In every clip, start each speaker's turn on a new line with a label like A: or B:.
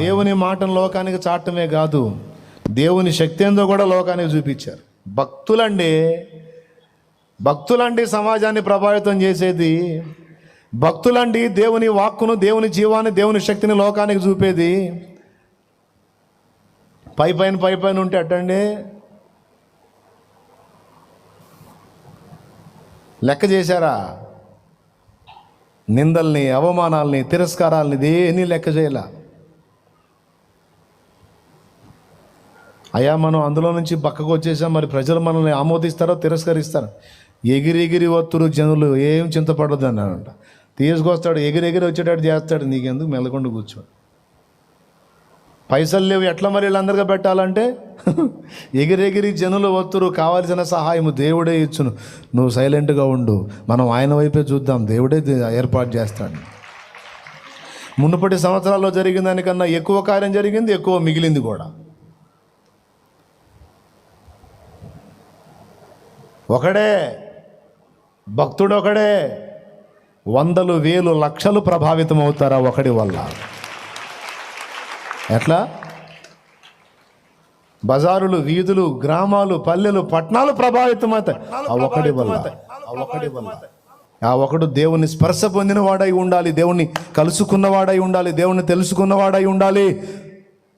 A: దేవుని మాటను లోకానికి చాటమే కాదు, దేవుని శక్తి ఏందో కూడా లోకానికి చూపించారు. భక్తులండి సమాజాన్ని ప్రభావితం చేసేది. భక్తులండి దేవుని వాక్కును, దేవుని జీవాన్ని, దేవుని శక్తిని లోకానికి చూపేది. పైపైన ఉంటే అట్టండి, లెక్క చేశారా? నిందల్ని, అవమానాల్ని, తిరస్కారాలని దేన్ని లెక్క చేయాల. అయ్యా మనం అందులో నుంచి పక్కకు వచ్చేసాం, మరి ప్రజలు మనల్ని ఆమోదిస్తారో తిరస్కరిస్తారో? ఎగిరి వత్తురు జనులు, ఏం చింతపడద్దు అన్నాడంట. తీసుకొస్తాడు, ఎగిరి వచ్చేటట్టు చేస్తాడు. నీకెందుకు, మెల్లకుండా కూర్చోడు. పైసలు లేవు, ఎట్లా మరి వీళ్ళందరిగా పెట్టాలంటే ఎగిరి జనులు వత్తురు, కావాల్సిన సహాయము దేవుడే ఇచ్చును, నువ్వు సైలెంట్గా ఉండు, మనం ఆయన వైపే చూద్దాం, దేవుడే ఏర్పాటు చేస్తాడు. మునుపటి సంవత్సరాల్లో జరిగిన దానికన్నా ఎక్కువ కార్యం జరిగింది, ఎక్కువ మిగిలింది కూడా. ఒకడే భక్తుడు, ఒకడే వందలు, వేలు, లక్షలు ప్రభావితం అవుతారా ఒకడి వల్ల? ఎట్లా? బజారులు, వీధులు, గ్రామాలు, పల్లెలు, పట్టణాలు ప్రభావితం అవుతాయి ఆ ఒకడి వల్ల. ఆ ఒకడు దేవుని స్పర్శ పొందిన వాడై ఉండాలి, దేవుణ్ణి కలుసుకున్నవాడై ఉండాలి, దేవుణ్ణి తెలుసుకున్నవాడై ఉండాలి,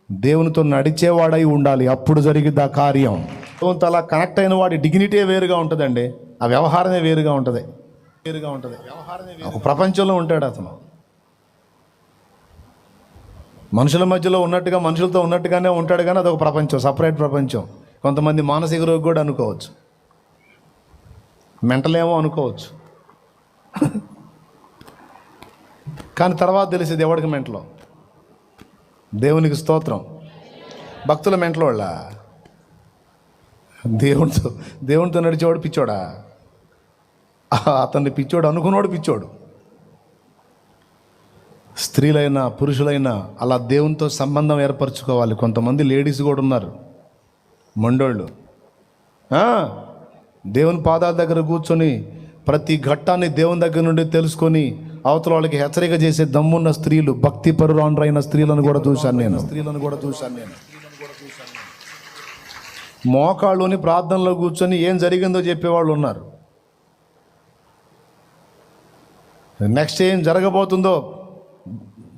A: దేవునితో నడిచేవాడై ఉండాలి. అప్పుడు జరిగిద్ది ఆ కార్యం. దేవునితో అలా కనెక్ట్ అయిన వాడి డిగ్నిటీ వేరుగా ఉంటుందండి, ఆ వ్యవహారమే వేరుగా ఉంటుంది. ఒక ప్రపంచంలో ఉంటాడు అతను. మనుషుల మధ్యలో ఉన్నట్టుగా, మనుషులతో ఉన్నట్టుగానే ఉంటాడు, కానీ అదొక ప్రపంచం, సపరేట్ ప్రపంచం. కొంతమంది మానసిక రోగి కూడా అనుకోవచ్చు, మెంటలేమో అనుకోవచ్చు. కానీ తర్వాత తెలిసేది ఎవడికి మెంటలో. దేవునికి స్తోత్రం. భక్తుల మెంటలో వాళ్ళ, దేవునితో నడిచేవాడు పిచ్చోడా? అతన్ని పిచ్చోడు అనుకున్నవాడు పిచ్చోడు. స్త్రీలైనా పురుషులైనా అలా దేవునితో సంబంధం ఏర్పరచుకోవాలి. కొంతమంది లేడీస్ కూడా ఉన్నారు, మొండోళ్ళు. దేవుని పాదాల దగ్గర కూర్చొని ప్రతి ఘట్టాన్ని దేవుని దగ్గర నుండి తెలుసుకొని అవతల వాళ్ళకి హెచ్చరిక చేసే దమ్మున్న స్త్రీలు, భక్తి పరురాండ్రైన స్త్రీలను కూడా చూశాను నేను. మోకాళ్ళుని ప్రార్థనలో కూర్చొని ఏం జరిగిందో చెప్పేవాళ్ళు ఉన్నారు. నెక్స్ట్ ఏం జరగబోతుందో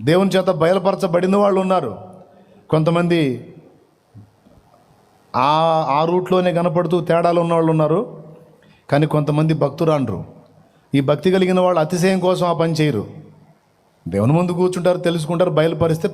A: దేవుని చేత బయలుపరచబడిన వాళ్ళు ఉన్నారు. కొంతమంది ఆ రూట్లోనే కనపడుతూ తేడాలు ఉన్నవాళ్ళు ఉన్నారు. కానీ కొంతమంది భక్తురాండ్రు. ఈ భక్తి కలిగిన వాళ్ళు అతిశయం కోసం ఆ పని చేయరు. దేవుని ముందు కూర్చుంటారు, తెలుసుకుంటారు, బయలుపరిస్తే